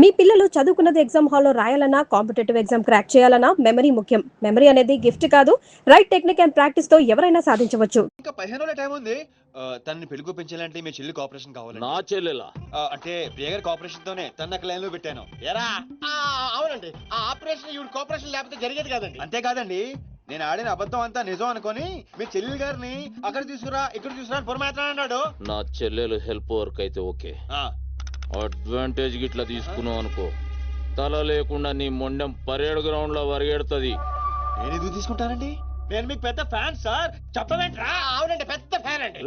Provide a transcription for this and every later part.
మీ పిల్లలు చదువుకున్నది ఎగ్జామ్ హాల్లో రాయాలన్నా కాంపిటేటివ్ ఎగ్జామ్ క్రాక్ చేయాలన్నా మెమరీ ముఖ్యం. మెమరీ అనేది గిఫ్ట్ కాదు, రైట్ టెక్నిక్ అండ్ ప్రాక్టీస్ తో ఎవరైనా సాధించవచ్చు. ఇంకా 15 రోజుల టైం ఉంది. తనని పెళ్లి పెంచాలంటే మీ చెల్లి కోఆపరేషన్ కావాలి. నా చెల్లెలా? అంటే ప్రియ గారి కోఆపరేషన్ తోనే తన లైన్ లో పెట్టాను. ఎరా అవునండి, ఆ ఆపరేషన్ ఈవిడ కోఆపరేషన్ లేకపోతే జరిగేది కాదండి. అంతేకాదండి, నేను ఆడిన అబద్ధం అంతా నిజం అనుకొని మీ చెల్లెలు గారిని అక్కడ తీసుకురా ఇక్కడ తీసుకురా అని పొరమాట్లాడు. నా చెల్లెలు హెల్ప్ వర్క్ అయితే ఓకే, అడ్వాంటేజ్ గిట్లా తీసుకున్నావు అనుకో, తల లేకుండా నీ మొండెం పరేడ్ గ్రౌండ్ లో వరిగెడుతుంది. నేను ఎందుకు తీసుకుంటానండి? నేను మీకు పెద్ద ఫ్యాన్ సార్. చెప్పవేంట్రా? అవునండి, పెద్ద ఫ్యాన్ అండి.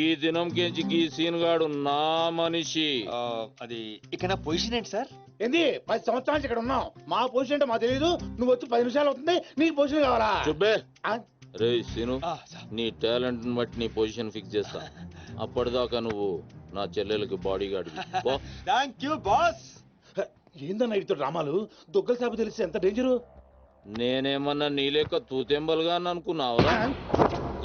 ఈ దినం కెంచి ఈ సీన్ గాడు నా మనిషి. అది ఇక నా పొజిషన్ ఏంటి సార్? ఏంది 10 సంవత్సరాలు ఇక్కడ ఉన్నావు, మా పొజిషన్ అంటే మాకు తెలియదు. నువ్వు వచ్చి 10 నిమిషాలు అవుతుంది, నీకు పొజిషన్ కావాలా? చుబ్బే రే సీను, నీ టాలెంట్ బట్టి నీ పొజిషన్ ఫిక్స్ చేస్తా. అప్పటిదాకా నువ్వు నా చెల్లెలకి body guard. Thank you boss. ఏందన్నా ఇటు డ్రామాలు? దొగ్గల సాబు తెలిస్తే ఎంత డేంజరు. నేనేమన్నా నీ లెక్క తూతెంబలుగా అనుకున్నావురా?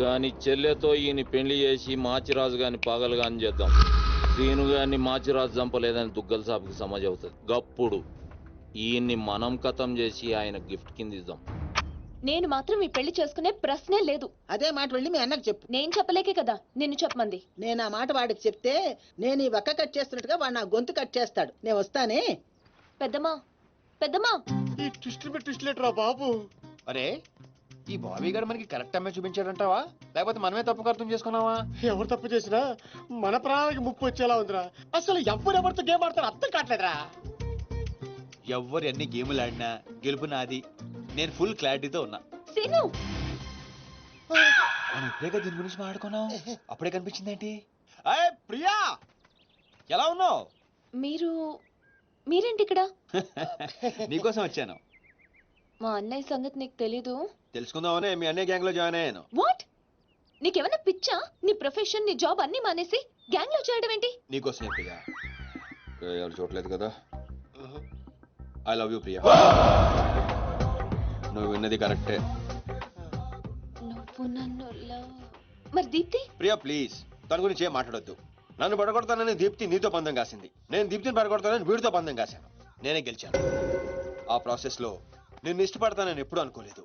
గాని చెల్లెతో ఈయన పెళ్లి చేసి మాచిరాజు గాని పాగలు గాని చేద్దాం. సీను గాని మాచిరాజు చంపలేదని దుగ్గల సాబుకి సమాజ్ అవుతుంది. గప్పుడు ఈయన్ని మనం కథం చేసి ఆయన గిఫ్ట్ కింద ఇద్దాం. నేను మాత్రం ఈ పెళ్లి చేసుకునే ప్రశ్నే లేదు. అదే మాట వెళ్ళి మీ అన్నకు చెప్పు. నేను చెప్పలేకే కదా నిన్ను చెప్పమంది. నేను ఆ మాట వాడికి చెప్తే నేను ఈ వక్క కట్ చేస్తున్నట్టుగా వాడు నా గొంతు కట్ చేస్తాడు. నేను వస్తానే. పెద్దమ్మా పెద్దమ్మా, ఈ ట్విస్ట్ లేటరా బాబు. అరే, ఈ బాబీ గారు మనకి కరెక్ట్ అమ్మాయి చూపించాడంటావా, లేకపోతే మనమే తప్పుగా అర్థం చేసుకున్నావా? ఎవరు తప్పు చేసినా మన ప్రాణానికి ముప్పు వచ్చేలా ఉందిరా. అసలు ఎవరెవరితో గేమ్ ఆడతారు అర్థం కావట్లేదురా. ఎవరు ఎన్ని గేములు ఆడినా గెలుపు నాది. నేను ఫుల్ క్లారిటీతో ఉన్నా. సీను మనం ఇప్పుడే దీని గురించి మాట్లాడుకున్నాం, అప్పుడే కనిపించిందేంటి? అయ్యే ప్రియా, ఎలా ఉన్నావు? మీరేంటి ఇక్కడ? నీకోసం వచ్చాను. మా అన్నయ్య సంగతి నీకు తెలీదు. తెలుసుకుందామనే మీ అన్నయ్య గ్యాంగ్ లో జాయిన్ అయ్యాను. వాట్? నీకేమైనా పిచ్చా? నీ ప్రొఫెషన్ నీ జాబ్ అన్ని మానేసి గ్యాంగ్ లో చేయడం ఏంటి? నీకోసమే ప్రియా. ఎవరు చూడలేదు కదా. I love you Priya. నువ్వు విన్నది కరెక్టే. నువ్వు నన్ను మరి దీప్తి? ప్రియా ప్లీజ్, తన గురించి ఏం మాట్లాడొద్దు. నన్ను పడగొడతానని దీప్తి నీతో పందెం కాసింది. నేను దీప్తిని పడగొడతానని వీడితో పందెం కాశాను. నేనే గెలిచాను. ఆ ప్రాసెస్ లో నిన్ను ఇష్టపడతానని ఎప్పుడు అనుకోలేదు.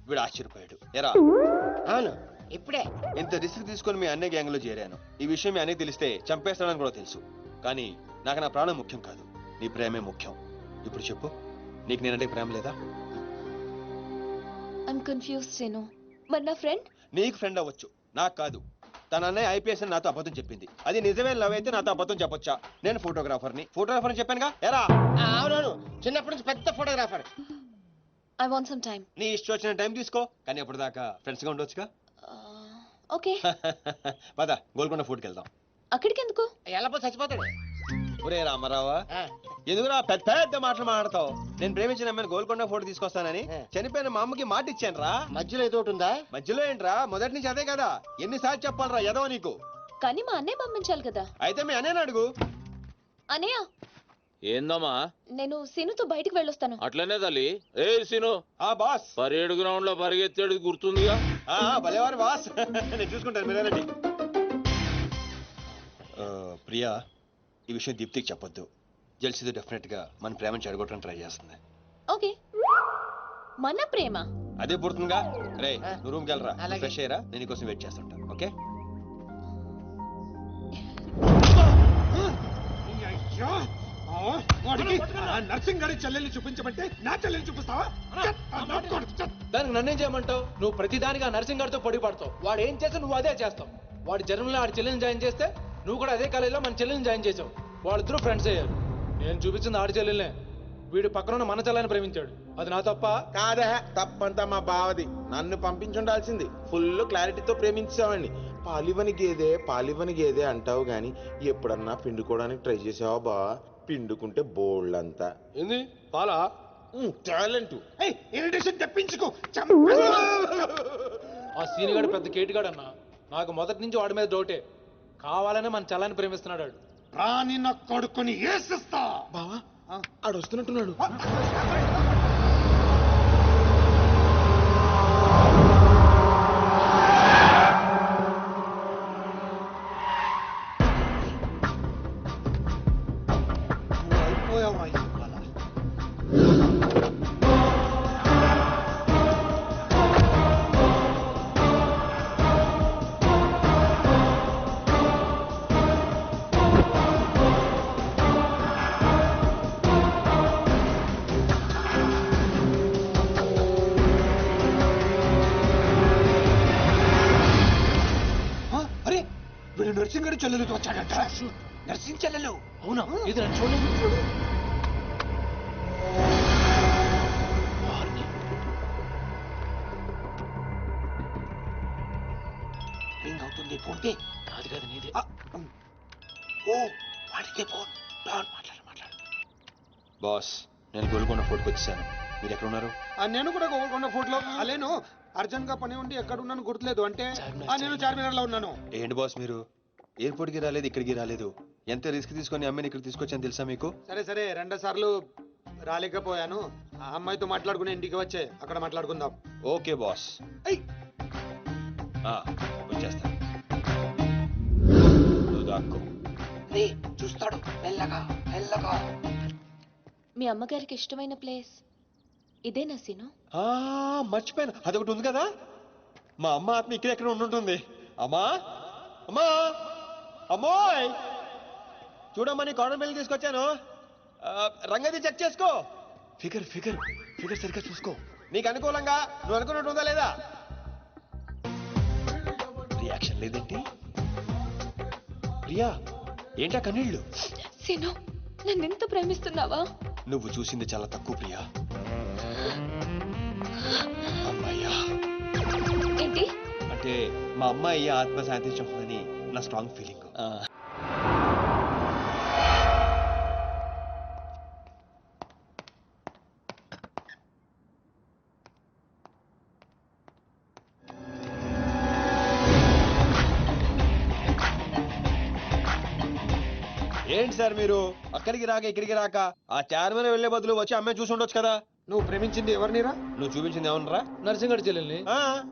వీడు ఆశ్చర్యపోయాడు. ఎరా? అవును, ఇప్పుడే ఇంత రిస్క్ తీసుకొని మీ అన్నయ్య గ్యాంగ్ లో చేరాను. ఈ విషయం మీ అన్నయ్య తెలిస్తే చంపేస్తాడని కూడా తెలుసు. కానీ నాకు నా ప్రాణం ముఖ్యం కాదు, నీ ప్రేమే ముఖ్యం. ఇప్పుడు చెప్పు, నీకు నేనంటే ప్రేమ లేదా? I'm confused Seenu. మరి నా ఫ్రెండ్? నీకు ఫ్రెండ్ అవ్వచ్చు, నాకు కాదు. తన అన్నయ్య ఐపీఎస్ అని నాతో అబద్ధం చెప్పింది. అది నిజమే లవ్ అయితే నాతో అబద్ధం చెప్పొచ్చా? నేను ఫోటోగ్రాఫర్ని చెప్పానుగా. ఎరా? అవునవును, చిన్నప్పటి నుంచి పెద్ద photographer. I want some time. నీ ఇష్టం వచ్చిన టైం తీసుకో, కానీ అప్పటిదాకా ఫ్రెండ్స్ గా ఉండొచ్చుగా. ఓకే. పద గోల్కొండ ఫుడ్కి వెళ్దాం. అక్కడికి ఎందుకు? ఎలా చచ్చిపోతాడు. ఒరే రామారావా, ఎందుకురా పెద్ద పెద్ద మాటలు మాట్లాడతావు? నేను ప్రేమించిన అమ్మాయిని గోల్కొండ ఫోటో తీసుకొస్తానని చనిపోయిన మా అమ్మకి మాట ఇచ్చాను రా. మధ్యలో ఏదో ఒకటి ఉందా? మధ్యలో ఏంట్రా, మొదటి నుంచి అదే కదా. ఎన్నిసార్లు చెప్పాలరా ఎదవ నీకు? కానీ మా అన్నయ్య పంపించాలి కదా. అయితే మీ అన్నయ్యని అడుగు. అన్నయ్య, ఏందమ్మా? నేను సీనుతో బయటికి వెళ్ళొస్తాను. అట్లనే తల్లి. ఏ సీను, బాస్ పరేడ్ గ్రౌండ్ లో పరిగెత్తేది గుర్తుందిగా? భలేవారు బాస్. నేను చూసుకుంటాను, మీరేనండి. ప్రియా, ఈ విషయం దీప్తికి చెప్పొద్దు. జెల్సీతో డెఫినెట్ గా మన ప్రేమను చెడగొట్టడానికి ట్రై చేస్తుంది. ఓకే. మన ప్రేమ అదే పుడుతుందిగా. రే, నువ్వు రూమ్కి వెళ్ళరా, అలాగే. ఫ్రెష్ అయ్యరా, నేను నీకోసం వెయిట్ చేస్తుంటా. ఓకే? నర్సింగ్ గారి చెల్లెల్ని చూపించమంటే నా చెల్లెల్ని చూపిస్తావా? దానికి నన్నేం చేయమంటావు? నువ్వు ప్రతిదానిగా నర్సింగ్ గారితో పొడి పడతావు. వాడు ఏం చేస్తే నువ్వు అదే చేస్తావు. వాడి జన్మలో ఆడి చెల్లెల్ని జాయిన్ చేస్తే నువ్వు కూడా అదే కాలేజీలో మన చెల్లెల్ని జాయిన్ చేసావు. వాళ్ళిద్దరూ ఫ్రెండ్స్ అయ్యారు. నేను చూపించింది ఆడి చెల్లెల్నే. వీడు పక్కన మన చెల్లెని ప్రేమించాడు. అది నా తప్ప కాదా? తప్పంతా మా బావది. నన్ను పంపించుండాల్సింది. ఫుల్ క్లారిటీతో ప్రేమించావండి. పాలివని గేదే అంటావు గాని ఎప్పుడన్నా పిండుకోవడానికి ట్రై చేసావా బా? పిండుకుంటే బోల్డ్ అంతా. ఏంది పాలా? టాలెంట్. ఇరిటేషన్ తెప్పించుకో. ఆ సీనిగాడు పెద్ద కేటుగాడు అన్న. నాకు మొదటి నుంచి వాడి మీద డౌటే. కావాలనే మన చెల్లని ప్రేమిస్తున్నాడు. రాని నా కొడుకుని ఏసిస్తా. బావా ఆడొస్తున్నట్టున్నాడు. పోయావు ఇవాళ. అరే వీడు నర్సింగ్ గారి చెల్లెలతో వచ్చాడంట. నర్సింగ్ చెల్లెలు అవునా ఇది నన్ను చూడలేదు. రింగ్ అవుతుంది. ఫోన్కి కాదు కాదు నీదే. ఓ వాడికే ఫోన్. మాట్లాడు. బాస్, నేను గోల్కొండ ఫోర్ట్కి వచ్చేసాను. మీరు ఎక్కడ ఉన్నారు? నేను కూడా గోల్కొండ ఫోర్ట్ లో అలేను. అర్జెంట్ గా పని ఉండి ఎక్కడ ఉన్నాను గుర్తులేదు అంటే నేను చార్మినార్ లో ఉన్నాను. ఏంటి బాస్ మీరు ఎయిర్పోర్ట్ కి రాలేదు, ఇక్కడికి రాలేదు. ఎంత రిస్క్ తీసుకొని అమ్మాయిని ఇక్కడ తీసుకొచ్చాను తెలుసా మీకు? సరే 2 సార్లు రాలేకపోయాను. ఆ అమ్మాయితో మాట్లాడుకుని ఇంటికి వచ్చే అక్కడ మాట్లాడుకుందాం. Okay boss. వచ్చేస్తా. నువ్వు దాక్కో. చూస్తాడు మెల్లగా. మీ అమ్మగారికి ఇష్టమైన ప్లేస్ ఇదేనా సీను? మర్చిపోయాను, అదొకటి ఉంది కదా. మా అమ్మ ఆత్మ ఇక్కడెక్కడ ఉండుంటుంది. అమ్మా అమ్మా అమ్మోయ్, చూడమ్మా నీ కాటన్ బిల్ తీసుకొచ్చాను. రంగది చెక్ చేసుకో. ఫిగర్ సరిగ్గా చూసుకో. నీకు అనుకూలంగా నువ్వు అనుకున్నట్టు ఉందా లేదా? రియాక్షన్ లేదేంటి? ప్రియా, ఏంటా కన్నీళ్ళు? సీను, నన్నెంత ప్రేమిస్తున్నావా? నువ్వు చూసింది చాలా తక్కువ ప్రియా. అమ్మాయ్యా ఏంటి? అంటే మా అమ్మాయి ఆత్మ శాంతించుకుందని నా స్ట్రాంగ్ ఫీలింగ్. ఏంటి సార్ మీరు అక్కడికి రాక ఇక్కడికి రాక ఆ చార్మినార్ వెళ్లే బదులు వచ్చి అమ్మాయి చూసి ఉండొచ్చు కదా. నువ్వు ప్రేమించింది ఎవరినిరా? నువ్వు చూపించింది ఏమన్నారా? నర్సింగ్ గారి చెల్లెల్ని.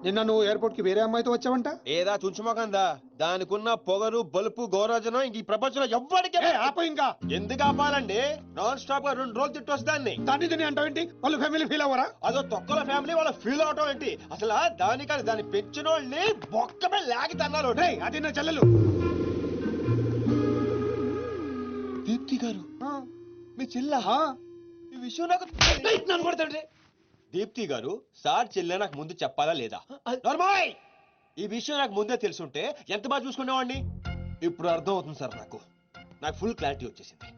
నిన్న నువ్వు ఎయిర్పోర్ట్ కి వేరే అమ్మాయితో వచ్చావంట. ఏదా చుంచుమోకందా? దానికున్న పొగరు బలుపు గౌరవజనం ఇంక ఈ ప్రపంచంలో ఎవ్వడికి. ఆపో ఇంకా. ఎందుకు ఆపాలండి? నాన్ స్టాప్ గా 2 రోజులు తిట్టొచ్చు దాన్ని. దాన్ని అంటావేంటి? వాళ్ళు ఫ్యామిలీ ఫీల్ అవ్వరా? అదో తొక్కల ఫ్యామిలీ వాళ్ళ ఫీల్ అవటం ఏంటి? అసలు దానికని దాన్ని పెంచిన వాళ్ళని బొక్కమే లాగి తన్నారు. అది నా చెల్లెలు. దీప్తి గారు మీ చెల్ల? ఈ విషయం నాకు నన్ను కొడతాడు. దీప్తి గారు సార్ చెల్లె నాకు ముందు చెప్పాలా లేదా? నార్మల్, ఈ విషయం నాకు ముందే తెలుసుంటే ఎంత బాగా చూసుకునేవాడిని. ఇప్పుడు అర్థం అవుతుంది సార్. నాకు ఫుల్ క్లారిటీ వచ్చేసింది.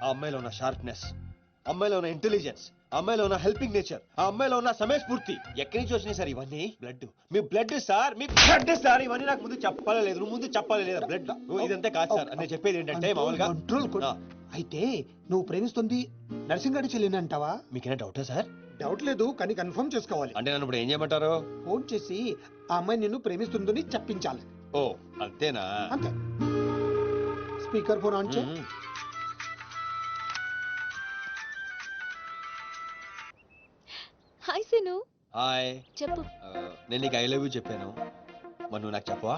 ఆ అమ్మాయిలో ఉన్న షార్ప్నెస్, అమ్మాయిలో ఉన్న ఇంటెలిజెన్స్, అమ్మాయిలో ఉన్న హెల్పింగ్ నేచర్, ఆ అమ్మాయిలో ఉన్న సమయస్ఫూర్తి ఎక్కడి నుంచి వచ్చినాయి సార్ ఇవన్నీ? బ్లడ్, మీ బ్లడ్ సార్, మీ బ్లడ్ సార్. ఇవన్నీ నాకు ముందు చెప్పాలా లేదు? నువ్వు ముందు చెప్పాలా లేదా? బ్లడ్ ఇదంతా కాదు సార్. నేను చెప్పేది ఏంటంటే మామూలుగా అయితే నువ్వు ప్రేమిస్తుంది నర్సింగ్ గారి చెల్లిని అంటావా? మీకేనా డౌటా సార్? డౌట్ లేదు, కానీ కన్ఫర్మ్ చేసుకోవాలి. అంటే నన్ను ఇప్పుడు ఏం చేయమంటారు? ఫోన్ చేసి ఆ అమ్మాయి నిన్ను ప్రేమిస్తుందని చెప్పించాలి. ఓ అంతేనా? అంతే. స్పీకర్ ఫోన్ ఆన్ చేయి. హాయ్ సీను. హాయ్. చెప్పు. నేను నీకు ఐ లవ్ యూ చెప్పాను, మరి నువ్వు నాకు చెప్పవా?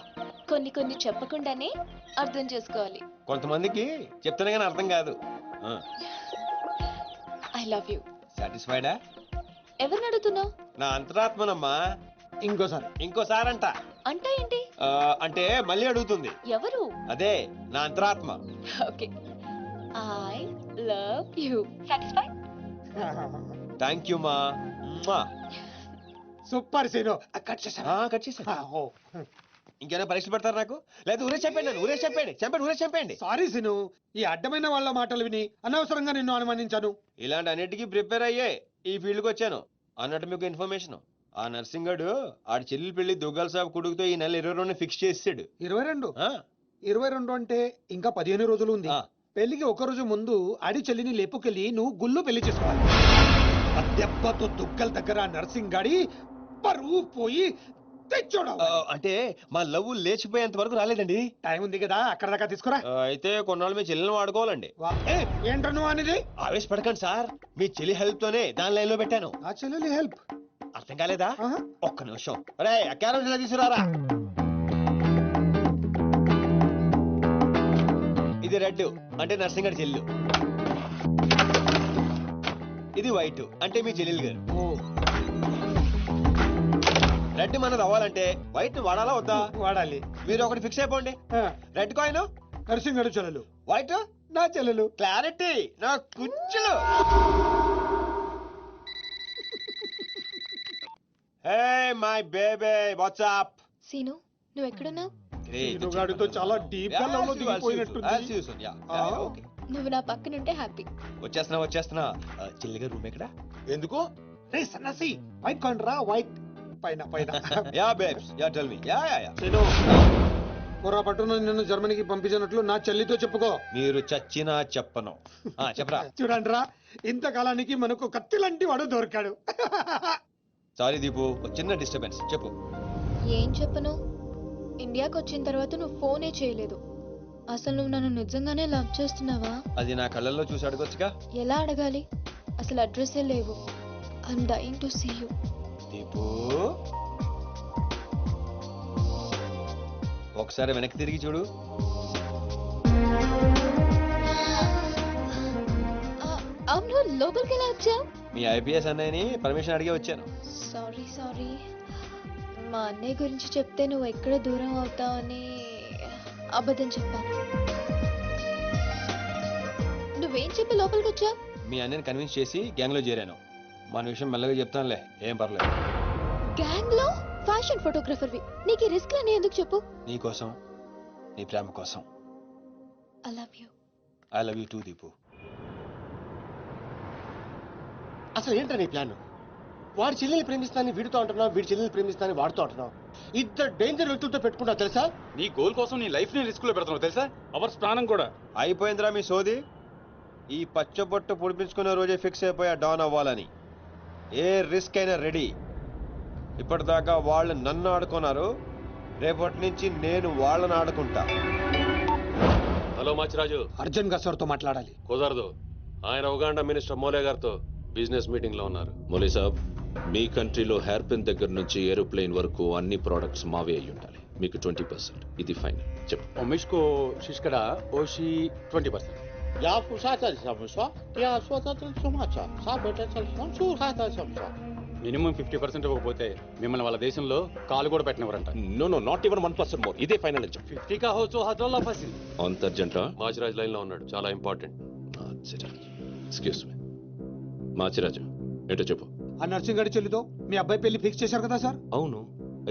కొన్ని చెప్పకుండానే అర్థం చేసుకోవాలి. కొంతమందికి చెప్తానే కానీ అర్థం కాదు. I love you. సాటిస్ఫైడా? ఎవరిని అడుగుతున్నావు? నా అంతరాత్మనమ్మా. ఇంకోసారి అంట. అంటే ఏంటి? అంటే మళ్ళీ అడుగుతుంది. ఎవరు? అదే నా అంతరాత్మ. Okay, I love you. Satisfy? Thank you మా. Super scene. కట్ చేశాను. ఇంకేమైనా పరీక్షలు పెడతారు నాకు? లేదా ఊరే చెప్పండి. ఊరే చెప్పండి. సారీ సీను, ఈ అడ్డమైన వాళ్ళ మాటలు విని అనవసరంగా నిన్ను అనుమానించాను. ఇలాంటి అన్నిటికీ ప్రిపేర్ అయ్యే ఈ ఫీల్డ్కి వచ్చాను. అన్నట్టు మీకు ఇన్ఫర్మేషన్, ఆ నర్సింగ్ గాడు ఆడి చెల్లి పెళ్లి దుగ్గాల సాబ్ కొడుకుతో ఈ నెల 22 ఫిక్స్ చేసాడు. 22 అంటే ఇంకా 15 రోజులు ఉంది. పెళ్లికి ఒక రోజు ముందు ఆడి చెల్లిని లేపుకెళ్ళి నువ్వు గుళ్ళు పెళ్లి చేసుకోవాలి. దెబ్బతో దుగ్గల దగ్గర నర్సింగ్ గాడి పరువు పోయి తెచ్చోడు. అంటే మా లవ్ లేచిపోయేంత వరకు రాలేదండి. టైం ఉంది కదా, అక్కడ దాకా తీసుకురా. అయితే కొన్నాళ్ళు మీ చెల్లెని వాడుకోవాలండి. ఏంటో నువ్వు అనేది? ఆవేశపడకండి సార్, మీ చెల్లి హెల్ప్ తోనే దాని లైన్ లో పెట్టాను. ఆ చెల్లెలి హెల్ప్ అర్థం కాలేదా? ఒక్క నిమిషం. అరే క్యారెట్ ఇలా తీసుకురారా. ఇది రెడ్ అంటే నర్సింగ్ గారి చెల్లు. ఇది వైట్ అంటే మీ చెల్లెలు గారు. ఓ, రెడ్ మనది అవ్వాలంటే వైట్ వాడాలా వద్దా? వాడాలి. మీరు ఒకటి ఫిక్స్ అయిపోండి. ఆ, రెడ్ కాయిన్ నర్సింగ్ గడు చెల్లెలు, వైట్ నా చెల్లెలు. క్లారిటీ నా కుచ్చులు. Hey my baby what's up. Seenu నువ్వు ఎక్కడున్నావు? గాడితో చాలా డీప్ గా లవ్ లో దిగిపోయినట్టుంది. నువ్వు నా పక్కనుంటే హ్యాపీ. వచ్చేస్తున్నా. చిల్లిగా రూమ్ ఎక్కడ? ఎందుకు? రే సన్నాసి, వైట్ కాయిన్ రా, వైట్ పైన పైన. Yeah babes yeah tell me. Yeah పొరపాటున నిన్ను జర్మనీకి పంపించినట్లు నా చెల్లితో చెప్పుకో. మీరు చచ్చినా చెప్పను. చెప్పరా. చూడండి రా, ఇంతకాలానికి మనకు కత్తి లాంటి వాడు దొరికాడు. సారీ దీపు, ఒక చిన్న డిస్టర్బెన్స్. చెప్పు. ఏం చెప్పను? ఇండియాకి వచ్చిన తర్వాత నువ్వు ఫోనే చేయలేదు. అసలు నువ్వు నన్ను నిజంగానే లవ్ చేస్తున్నావా? అది నా కళ్ళల్లో చూసి అడగొచ్చుగా. ఎలా అడగాలి? అసలు అడ్రస్సే లేవు. I'm dying to see you. Deepu ఒకసారి వెనక్కి తిరిగి చూడు. అవును, లోపలికి ఎలా వచ్చావు? మీ ఐపీఎస్ అన్నయ్యని పర్మిషన్ అడిగి వచ్చాను. సారీ. మా అన్నయ్య గురించి చెప్తే నువ్వు ఎక్కడ దూరం అవుతావని అబద్ధం చెప్పాను. నువ్వేం చెప్పి లోపలికి వచ్చావు? మీ అన్నయ్యని కన్విన్స్ చేసి గ్యాంగ్ లో చేరాను. మన విషయం మెల్లగా చెప్తానులే, ఏం పర్లేదు. గ్యాంగ్ లో ఫ్యాషన్ ఫోటోగ్రఫర్వి, నీకు రిస్క్ అని ఎందుకు చెప్పు? నీ కోసం, నీ ప్రేమ కోసం. I love you. I love you two Deepu. అసలు ఏంటో నీ ప్లాన్? వాడి చెల్లెల్ని ప్రేమిస్తానని వీడితో అంటున్నావు, వీడి చెల్లెల్ని ప్రేమిస్తానని వాడితో అంటున్నావు. ఇద్దరు డేంజర్ వ్యక్తులతో పెట్టుకుంటావు తెలుసా? నీ గోల్ కోసం నీ లైఫ్ ని రిస్క్ లో పెడుతున్నావు తెలుసా? అవర్స్ ప్రాణం కూడా. అయిపోయిందిరా మీ సోది. ఈ పచ్చబొట్టు పొడిపించుకునే రోజే ఫిక్స్ అయిపోయా డాన్ అవ్వాలని. ఏ రిస్క్ అయినా రెడీ. ఇప్పటిదాకా వాళ్ళు నన్ను ఆడుకున్నారు, రేపటి నుంచి నేను వాళ్ళని ఆడుకుంటా. హలో మాచిరాజు, అర్జున్ గా సార్ తో మాట్లాడాలి. కుదరదు. ఆయన ఉగాండా మినిస్టర్ మోలే గారితో బిజినెస్ మీటింగ్ లో ఉన్నారు. మోలీ సాబ్, మీ కంట్రీలో హెయిర్ పిన్ దగ్గర నుంచి ఏరోప్లేన్ వరకు అన్ని ప్రోడక్ట్స్ మావే అయి ఉండాలి. మీకు 20%. ఇది ఫైనల్. చెప్పు. ఒమిష్కో శిష్కడ ఓషి 20%. యా పుషాచల్ సమస్య యా స్వతత్ర సమాచ సాబెటల్ సంసూహాత సంస. మినిమం 50% ఇవ్వకపోతే మిమ్మల్ని వాళ్ళ దేశంలో కాలు కూడా పెట్టినవరంట. No not even 1% more. ఇదే ఫైనల్ అని చెప్పు. 50 కా హో తో హజోల్లా ఫసి. అంతర్జంట మాచిరాజ్ లైన్ లో ఉన్నాడు, చాలా ఇంపార్టెంట్. Excuse me. మాచిరాజు ఏంటో చెప్పు. ఆ నర్సింగ్ గడి చెల్లితో మీ అబ్బాయి పెళ్లి ఫిక్స్ చేశారు కదా సార్? అవును,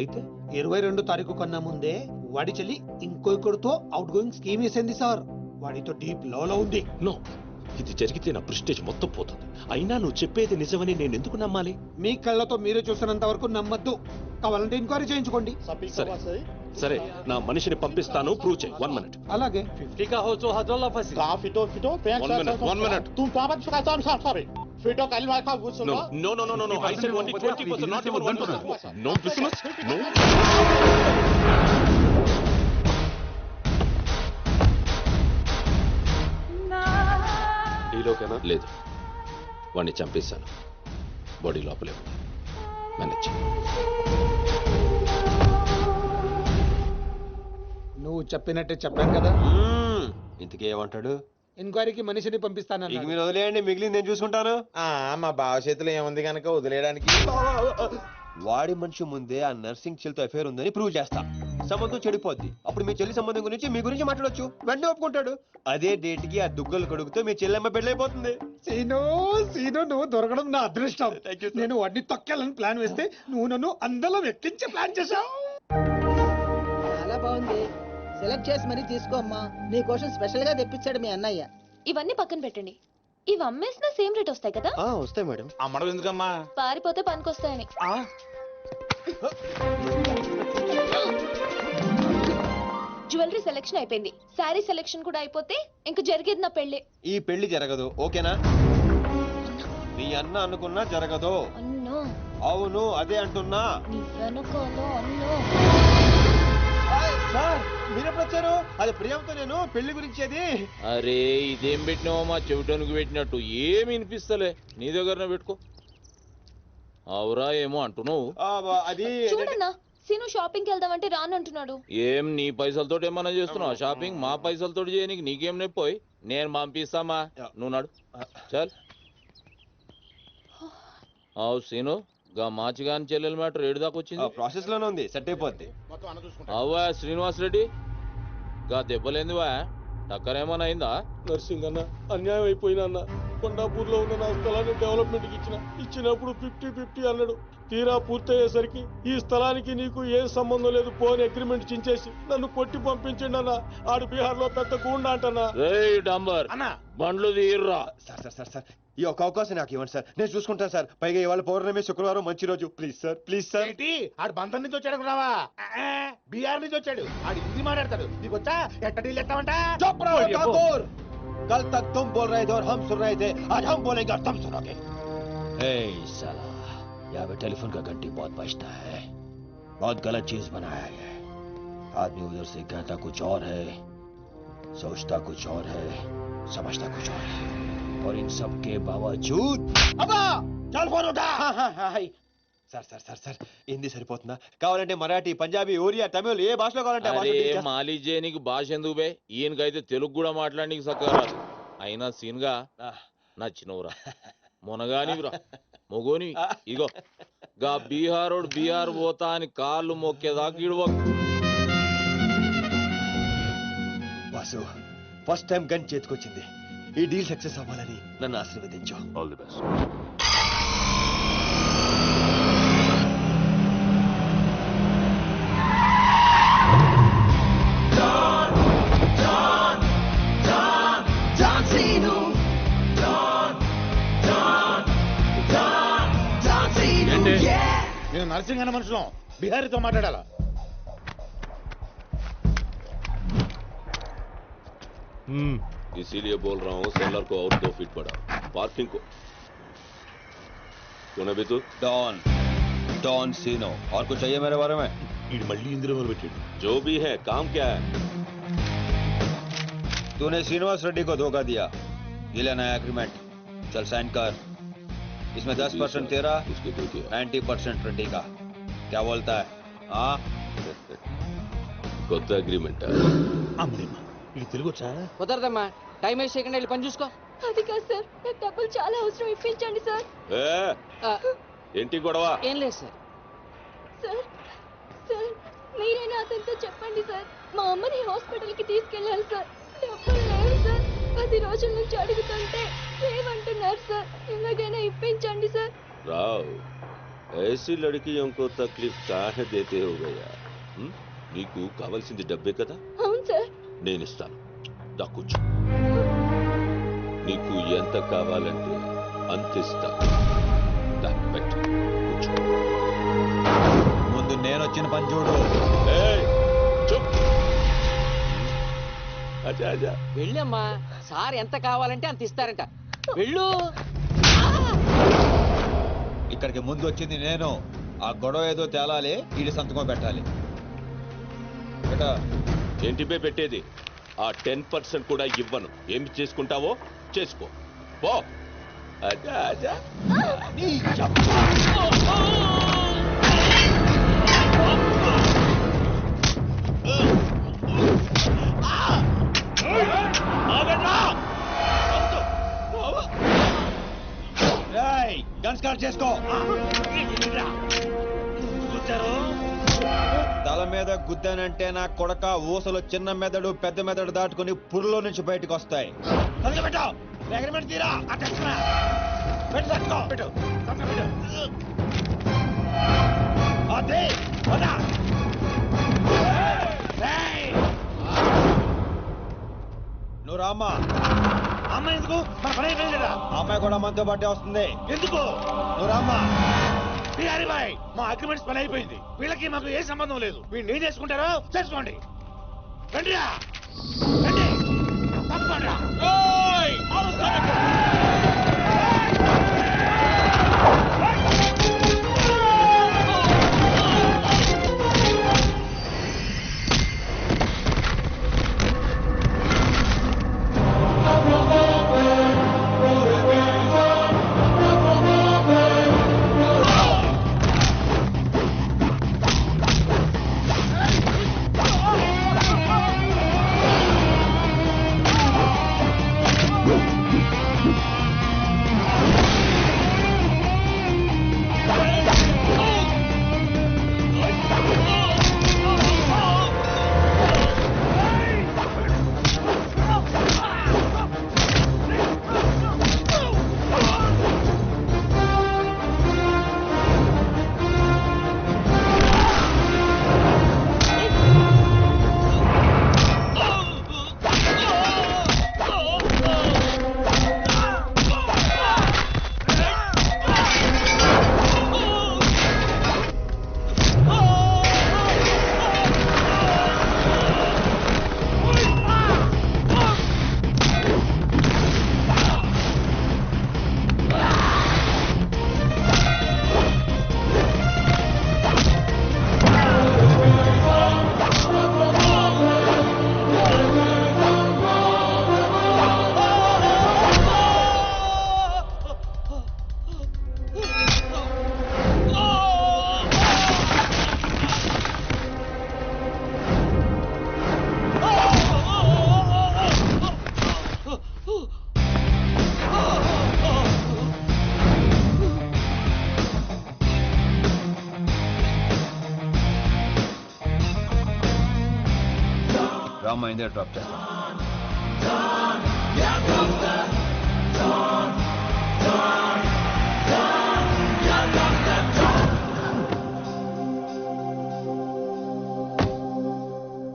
అయితే 22 తారీఖు కన్నా ముందే వాడి చెల్లి ఇంకొకరితో అవుట్ గోయింగ్ స్కీమ్ వేసింది సార్. వాడితో డీప్ లో ఉంది. నో, ఇది జరిగితే నా ప్రెస్టేజ్ మొత్తం పోతుంది. అయినా నువ్వు చెప్పేది నిజమని నేను ఎందుకు నమ్మాలి? మీ కళ్ళతో మీరే చూసినంత వరకు నమ్మద్దు. కావాలంటే ఎంక్వైరీ చేయించుకోండి. సరే, నా మనిషిని పంపిస్తాను, ప్రూవ్ చేయి. 1 minute. అలాగే. 50 కా హో తో హజోల్లా ఫసి. కా ఫిటో ఫిటో పెన్ 1 minute. తుమ్ పాపట్ సుకా సారీ ఫిటో కల్మా కా గుసో. No. I said only 20%, not even 1%. No business. No. డీలోకేనా? లేదు, వాడిని చంపేశాను. బాడీ లోపలే ఉంది. మేనేజ్. నువ్వు చెప్పినట్టే చెప్పాను కదా. ఇంతకీ ఏమంటాడు? ఎంక్వైరీకి మనిషిని పంపిస్తానన్నా. ఇక మీరు వదిలేయండి, మిగిలింది నేను చూసుకుంటాను. మా బావ చేతిలో ఏముంది కనుక వదిలేయడానికి. వాడి మనిషి ముందే ఆ నర్సింగ్ చెల్లితో అఫేర్ ఉందని ప్రూవ్ చేస్తా. సంబంధం చెడిపోద్ది. అప్పుడు మీ చెల్లి సంబంధం గురించి మీ గురించి మాట్లాడొచ్చు. వెంటనే ఒప్పుకుంటాడు. అదే డేట్ కి ఆ దుగ్గలు కొడుకుతో మీ చెల్లెమ్మ పెళ్ళైపోతుంది. సీను నువ్వు దొరకడం నా అదృష్టం. Thank you, sir. నేను వాడిని తొక్కాలని ప్లాన్ వేస్తే నువ్వు నన్ను అందరం ఎక్కించే ప్లాన్ చేశావు. చాలా బాగుంది. సెలెక్ట్ చేసి మరీ తీసుకో అమ్మా. నీ కోసం స్పెషల్ గా తెప్పించాడు మీ అన్నయ్య. ఇవన్నీ పక్కన పెట్టండి. ఇవి అమ్మేసిన సేమ్ రేట్ వస్తాయి కదా? వస్తాయి మేడం. అమ్మడం ఎందుకమ్మా? పారిపోతే పనికొస్తాయని. జ్యువెలరీ సెలెక్షన్ అయిపోయింది. శారీ సెలెక్షన్ కూడా అయిపోతే ఇంక జరిగేది నా పెళ్లి. ఈ పెళ్లి జరగదు, ఓకేనా? నీ అన్న అనుకున్నా జరగదు. అన్నో. అవును, అదే అంటున్నా. నీ వెనకాల అన్నో. సార్ మీరెప్పుడు వచ్చారు? అది ప్రియాంతో నేను పెళ్లి గురించి అది. అరే, ఇదేం పెట్టినావో మా చెవిటోనికి పెట్టినట్టు ఏమి వినిపిస్తలే. నీ దగ్గరనే పెట్టుకో. అవురా ఏమో అంటున్నావు. అది చూడన్నా, సీను షాపింగ్ కి వెళ్దామంటే రానంటున్నాడు. ఏం నీ పైసలతో ఏమన్నా చేస్తున్నావు షాపింగ్? మా పైసలతో చేయనీకి నీకేం నొప్పోయి? నేను పంపిస్తామా, నువ్వు నాడు. చల్. అవు సీను గా మాచిగాని చెల్లెల మ్యాటర్ ఏడు దాకా వచ్చింది ప్రాసెస్ లోనే ఉంది, సెట్ అయిపోద్ది. అవ్వా శ్రీనివాస్ రెడ్డి గా దెబ్బలేందివా టక్కరేమన్నా అయిందా? నర్సింగ్ అన్న అన్యాయం అయిపోయినా అన్న. కొండాపూర్లో ఉన్న నా స్థలాన్ని డెవలప్మెంట్కి ఇచ్చినప్పుడు 50-50 అన్నాడు. తీరా పూర్తయ్యేసరికి ఈ స్థలానికి నీకు ఏం సంబంధం లేదు పోని అగ్రిమెంట్ చించేసి నన్ను కొట్టి పంపించండి అన్న. ఆడు బీహార్ లో పెద్ద గూండా అంటన్నా. రేయ్ డంబర్ బండ్లు తీర్రా. సార్ ఈ ఒక్క అవకాశం నాకు ఇవ్వండి సార్, నేను చూసుకుంటాను సార్. పైగా ఇవాళ పౌర్ణమి, శుక్రవారం మంచి రోజు. Please sir. ఆడు బంధం నుంచి వచ్చాడు రావా, బీహార్ నుంచి వచ్చాడు. ఆడు హిందీ మాట్లాడతాడు, నీకు వచ్చా ఎట్ట డీల్ ఎత్తామంట. कल तक तुम बोल रहे थे और हम सुन रहे थे, आज हम बोलेंगे और तुम सुनोगे. साला यहाँ पे टेलीफोन का घंटी बहुत बजता है, बहुत गलत चीज बनाया है. आदमी उधर से कहता कुछ और है, सोचता कुछ और है, समझता कुछ और है, और इन सब के बावजूद चल फोन उठा. సార్ హిందీ సరిపోతుందా? కావాలంటే మరాఠీ, పంజాబీ, ఒరియా, తమిళ్ ఏ భాషలో కావాలంటే ఆ భాషలో అరే teach చేస్తా. మాలిజే నీకు భాష ఎందుకు బే? ఈయనకైతే తెలుగు కూడా మాట్లాడనీకి చక్కగా రాదు. అయినా సీన్గా నచ్చినవురా, మునగానివిరా, మొగోని. ఇగో గా బీహార్ పోతా అని కాళ్ళు మొక్కేదాకా ఇడవకు. వాసు, ఫస్ట్ టైం గన్ చేతికొచ్చింది. ఈ డీల్ సక్సెస్ అవ్వాలని నన్ను ఆశీర్వదించు. All the best. నేను నర్సింగ్ అన్న మనుషులం బిహారీతో మాట్లాడాలా? इसीलिए बोल रहा हूँ सेलर को और 2 फीट बढ़ा, पार्किंग को. कौन है बे तू? डॉन सीनो. और कुछ चाहिए मेरे बारे में? మళ్ళీ ఇందులో మొదలు పెట్టాడు. जो भी है काम क्या है? तूने श्रीनिवास रेड्डी को धोखा दिया, ये लेना है एग्रीमेंट. चल साइन कर. इसमें 10% तेरा, 90% रेड्डी का. क्या बोलता है? हाँ కొత్త అగ్రిమెంట్. అమ్మా ఇది తెలుగు వచ్చా? కుదరదమ్మా, టైం వేస్ట్ చేయకుండా వెళ్ళి పని చూసుకో. అది కాదు సార్, నాకు డబ్బులు చాలా అవసరం, ఇప్పించండి సార్. ఏంటి గొడవ? ఏం లేదు సార్. సార్ మీరైనా అతనితో చెప్పండి సార్, మా అమ్మని హాస్పిటల్కి తీసుకెళ్ళాలి సార్. డబ్బులు లేవు సార్, 10 రోజుల నుంచి అడుగుతుంటే లేవంటున్నారు సార్. ఎలాగైనా ఇప్పించండి సార్. రావ్, ऐसी लड़कियों को तकलीफ काहे देते हो गया? నీకు కావాల్సింది డబ్బే కదా? అవును సార్. నేను ఇస్తాను, దా కూర్చో. నీకు ఎంత కావాలంటే అంత ఇస్తా. దా పెట్టు, కూర్చో. ముందు నేను వచ్చిన పని చూడు. అజా అజా వెళ్ళమ్మా, సార్ ఎంత కావాలంటే అంత ఇస్తారంట. వెళ్ళు. ఇక్కడికి ముందు వచ్చింది నేను. ఆ గొడవ ఏదో తేలాలి, ఈడి సంతకం పెట్టాలి. ఏంటి బే పెట్టేది? ఆ 10% కూడా ఇవ్వను. ఏమి చేసుకుంటావో చేసుకో, పో. అజా అజా. గన్ స్టార్ట్ చేసుకో. తల మీద గుద్దానంటే నా కొడక ఊసలు చిన్న మెదడు పెద్ద మెదడు దాటుకుని పురులో నుంచి బయటకు వస్తాయి. నువ్వు రామ్మా. అమ్మాయి ఎందుకు? మన పని అయిపోయిందా? అమ్మాయి కూడా మనతో పాటే వస్తుంది. ఎందుకు? నువ్వు రామ్మా. బిహారీ బాయ్, మా అగ్రిమెంట్స్ పని అయిపోయింది. వీళ్ళకి మాకు ఏ సంబంధం లేదు. వీళ్ళు ఏం చేసుకుంటారో చేసుకోండి. రండిరా, రండి, తప్పకుండా. అయిందే డ్రాప్ చేస్తాను.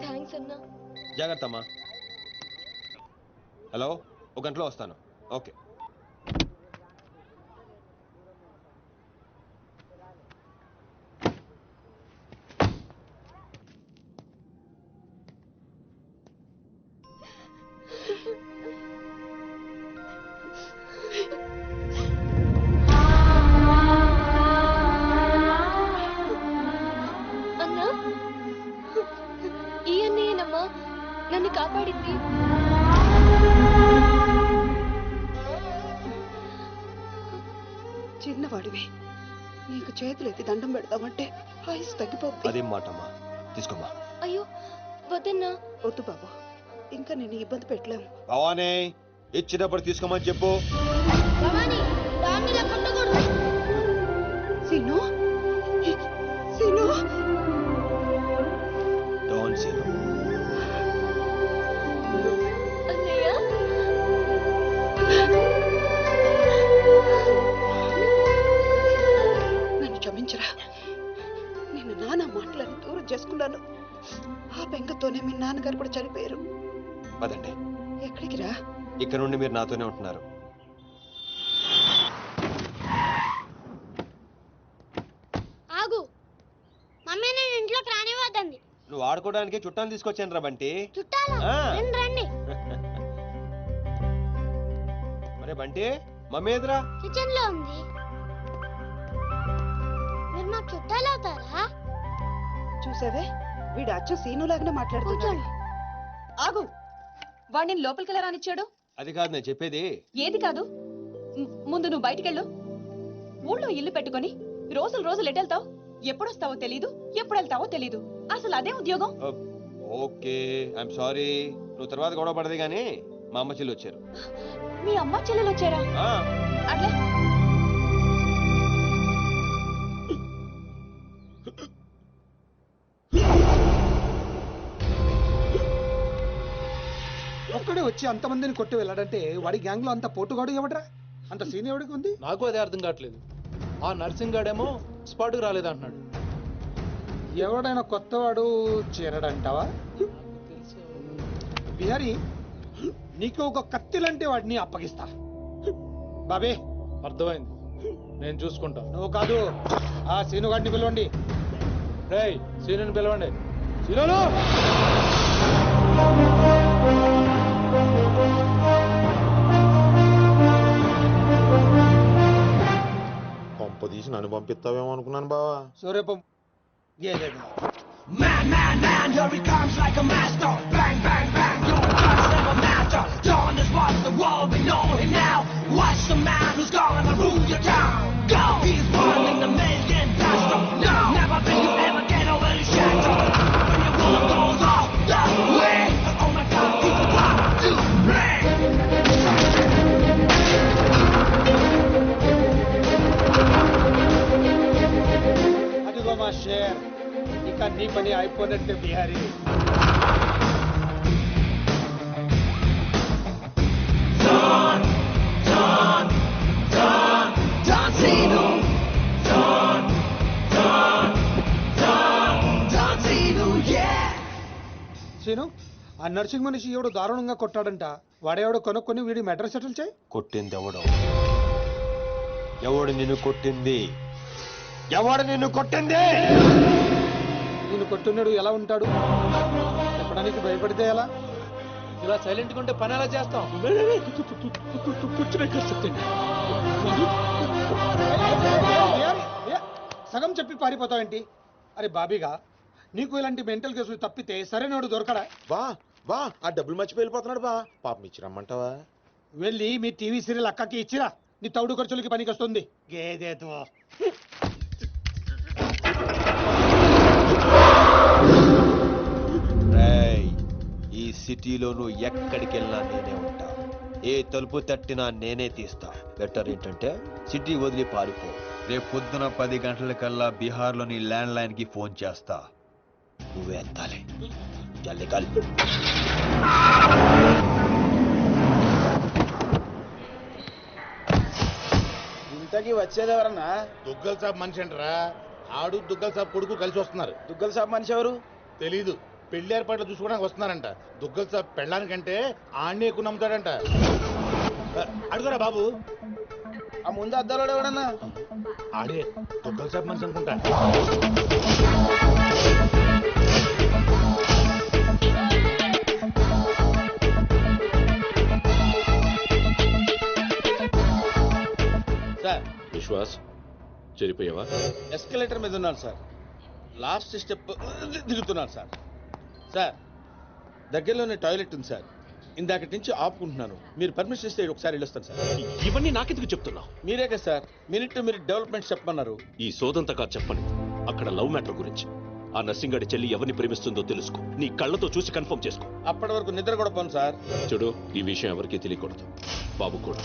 థ్యాంక్స్ అన్నా. జాగ్రత్త అమ్మా. హలో, ఒక గంటలో వస్తాను. ఓకే. అన్నా, ఈ అన్నయ్యనమ్మా నన్ను కాపాడింది. చిన్నవాడివి, నీకు చేతులెత్తి దండం పెడతామంటే ఆయుస్ తగ్గిపోతుంది. అదేం మాట అమ్మా, తీసుకోమ్మా. అయ్యో వద్దన్నా. వద్దు బాబు, ఇంకా నేను ఇబ్బంది పెట్టలేము. భవానీ, ఇచ్చినప్పుడు తీసుకోమని చెప్పు. సీను, సీను, డోంట్ సీను. అన్నయ్య, నన్ను క్షమించరా. నేను నాన్న మాటలని దూరం చేసుకున్నాను. ఆ బెంగతోనే మీ నాన్నగారు కూడా చనిపోయారు. పదండి. ఎక్కడికి రా? ఇక్కడ నుండి మీరు నాతోనే ఉంటున్నారు. ఆగు. మమ్మీ నేను ఇంట్లోకి రానివ్వద్దండి. నువ్వు ఆడుకోవడానికి చుట్టాలు తీసుకొచ్చాను రా బంటి. చుట్టాలు ఆ. రండి. మరే బంటి, మమ్మీ ఎదురా. కిచెన్ లో ఉంది. మీరు నాకు చుట్టాలు అవుతారా? చూసావే, వీడు అచ్చు సీనులాగానే మాట్లాడుతున్నాడు. ఆగు, వాడిని లోపలికి ఎలా రానిచ్చాడు? అది కాదు నేను చెప్పేది. ఏది కాదు, ముందు నువ్వు బయటికెళ్ళు. ఊళ్ళో ఇల్లు పెట్టుకొని రోజులు రోజులు ఎటెళ్తావు? ఎప్పుడొస్తావో తెలీదు, ఎప్పుడు వెళ్తావో తెలీదు. అసలు అదే ఉద్యోగం. Okay, I'm sorry. నువ్వు తర్వాత గొడవ పడదు కానీ మా అమ్మ చెల్లి వచ్చారు. మీ అమ్మ చెల్లెలు వచ్చారా? అట్లే ఒక్కడే వచ్చి అంతమందిని కొట్టి వెళ్ళాడంటే వాడి గ్యాంగ్ లో అంత పోటుగాడు ఎవడరా? అంత సీన్ ఎవడికి ఉంది? నాకు అదే అర్థం కావట్లేదు. ఆ నర్సింగ్ గాడేమో స్పాట్కి రాలేదంటున్నాడు. ఎవడైనా కొత్తవాడు చేరడంటావా? బిహారీ, నీకు ఒక కత్తిలంటే వాడిని అప్పగిస్తా. బాబే, అర్థమైంది, నేను చూసుకుంటా. నువ్వు కాదు, ఆ సీనుగాడిని పిలవండి. రేయ్, సీనుని పిలవండి. సీనును! పంప తీసి నన్ను పంపిస్తావేమో అనుకున్నాను బావా. సూర్యపం Man, man, man, here he comes like a master. Bang, bang, bang, your guns never matter. Dawn is what the world, we know him now. Watch the man who's gonna rule your town. Go! He's one in a million blaster. No! Never think you ever get over his shadow. When your world goes off the way. Oh my God, people want to play. అదిగో మా share, ఇక నీ పని అయిపోయినట్టే Bihari. Don, Don, Don, Don Zeno. Don, Don, Don, Don Zeno, yeah. Seenu, ఆ నర్సింగ్ మనిషి ఎవడు దారుణంగా కొట్టాడంట. వాడెవడో కొనుక్కొని వీడి మెడ్రస్ సెటిల్ చేయి. కొట్టింది ఎవడో? ఎవడు నిన్ను కొట్టింది? ఎవడు నిన్ను కొట్టింది? నేను కొట్టున్నాడు ఎలా ఉంటాడు చెప్పడానికి భయపడితే ఎలా? ఇలా సైలెంట్ గా ఉంటే పని ఎలా చేస్తాం? సగం చెప్పి పారిపోతావేంటి? అరే బాబీగా, నీకు ఇలాంటి మెంటల్ కేసులు తప్పితే సరైనడు దొరకడా? బా బా, ఆ డబ్బులు మర్చిపోయి వెళ్ళిపోతున్నాడు బా. పాపం ఇచ్చిరమ్మంటావా? వెళ్ళి మీ టీవీ సీరియల్ అక్కకి ఇచ్చిరా. నీ తౌడు ఖర్చులకి పనికి వస్తుంది. గేదేతో ఈ సిటీలో నువ్వు ఎక్కడికి వెళ్ళినా నేనే ఉంటా. ఏ తలుపు తట్టినా నేనే తీస్తా. బెటర్ ఏంటంటే సిటీ వదిలి పారిపో. రేపు పొద్దున 10 గంటలకల్లా బీహార్లోని ల్యాండ్ లైన్ కి ఫోన్ చేస్తా. నువ్వే ఎత్తాలి. ఇంతకీ వచ్చేది ఎవరన్నా? దుగ్గల్ సాబ్ మనిషి అంటారా? ఆడు దుగ్గల్ సాబ్ కొడుకు కలిసి వస్తున్నారు. దుగ్గల్ సాబ్ మనిషి ఎవరు? తెలీదు. పెళ్లి ఏర్పాట్లు చూసుకోవడానికి వస్తున్నారంట. దుగ్గల్ సాబ్ పెళ్ళానికంటే ఆడనే ఎక్కువ నమ్ముతాడంట. అడుగురా బాబు. ఆ ముందు అద్దాలో ఎవడన్నా? ఆడే దుగ్గల్ సాబ్ మనిషి అనుకుంటా. సార్ విశ్వాస్ చెరిపోయావా? ఎస్కలేటర్ మీద ఉన్నాను సార్. లాస్ట్ స్టెప్ దిగుతున్నాను సార్. సార్ దగ్గరలోనే టాయిలెట్ ఉంది సార్. ఇందాకటి నుంచి ఆపుకుంటున్నాను. మీరు పర్మిషన్ ఇస్తే ఒకసారి వెళ్ళొస్తాను సార్. ఇవన్నీ నాకెందుకు చెప్తున్నావు? మీరే కదా sir minute to minute development చెప్పమన్నారు. ఈ సోదంతగా చెప్పని అక్కడ లవ్ మ్యాటర్ గురించి. ఆ నర్సింగాడి చెల్లి ఎవరిని ప్రేమిస్తుందో తెలుసుకో. నీ కళ్ళతో చూసి కన్ఫర్మ్ చేసుకో. అప్పటి వరకు నిద్ర కూడా పోను సార్. చూడు, ఈ విషయం ఎవరికీ తెలియకూడదు. బాబు కూడా.